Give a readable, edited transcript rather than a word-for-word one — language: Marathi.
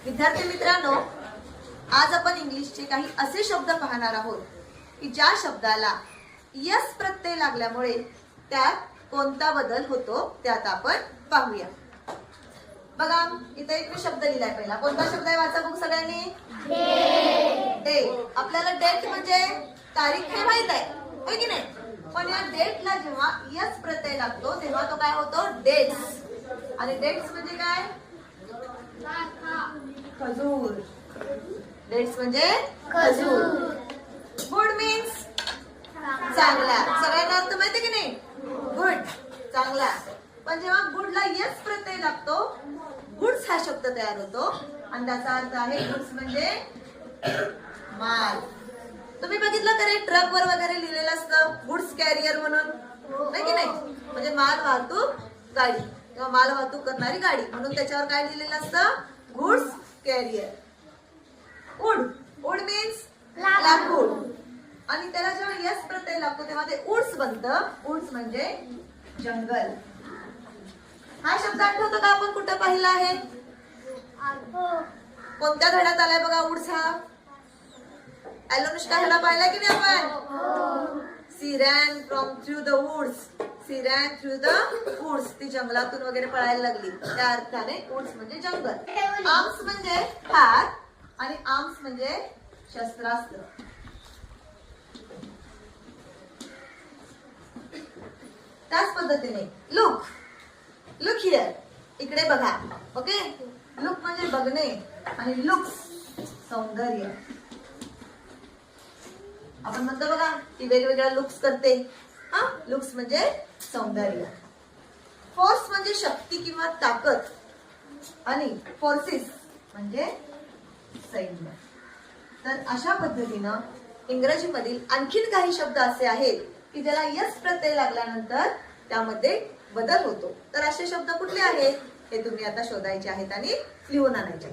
विद्यार्थी मित्रांनो, आज आपण इंग्लिशचे काही असे शब्द पाहणार आहोत की ज्या शब्दाला यस प्रत्यय लागल्यामुळे त्यात कोणता बदल होतो त्यात आपण पाहूया. बघा, इथे एक मी शब्द लिहिलाय. पहिला कोणता शब्द आहे वाचा बघू सगळ्यांनी. डेट. आपल्याला डेट म्हणजे तारीख हे माहित आहे की नाही, पण या डेटला जेव्हा यस प्रत्यय लागतो तेव्हा तो काय होतो, डेट्स. आणि डेट्स म्हणजे काय, खजूर. डेट्स म्हणजे खजूर. गुड मीन्स चांगला. सगळ्यांना अर्थ माहिती की नाही, गुड चांगला. पण जेव्हा गुडला यस प्रत्यय लागतो, गुड्स हा शब्द तयार होतो आणि त्याचा अर्थ आहे गुड्स म्हणजे माल. तुम्ही बघितलं का रे, ट्रक वर वगैरे लिहिलेलं असतं गुड्स कॅरियर म्हणून, नाही की नाही, म्हणजे माल वाहतूक गाडी किंवा माल वाहतूक करणारी गाडी, म्हणून त्याच्यावर काय लिहिलेलं असतं, गुड्स कॅरियर. उड. उड मीन्स लाकूड. आणि त्याला जेव्हा यस प्रत्यय लागतो तेव्हा ते उड्स बनतं. उड्स म्हणजे जंगल. हा शब्द आठवतो का, आपण कुठं पाहिला आहे, कोणत्या धड्यात आलाय बघा उड्स हा. ऍलोनुष्का धडा पाहिला की नाही आपण. She ran from through the woods. She ran through the woods. ती जंगलातून वगैरे पळायला लागली, त्या अर्थाने वुड्स म्हणजे जंगल. आर्म्स म्हणजे हात आणि आर्म्स म्हणजे शस्त्रास्त्र. त्याच पद्धतीने लुक. Look here. इकडे बघा. ओके. लुक म्हणजे बघणे आणि लुक्स सौंदर्य. आपण म्हणतो बघा ती वेगवेगळ्या लुक्स करते. हा, लुक्स म्हणजे सौंदर्य. फोर्स म्हणजे शक्ती किंवा ताकद आणि फोर्सेस म्हणजे सैन्य. तर अशा पद्धतीनं इंग्रजीमधील आणखीन काही शब्द असे आहेत की ज्याला यस प्रत्यय लागल्यानंतर त्यामध्ये बदल होतो. तर असे शब्द कुठले आहेत हे तुम्ही आता शोधायचे आहेत आणि लिहून आणायचे.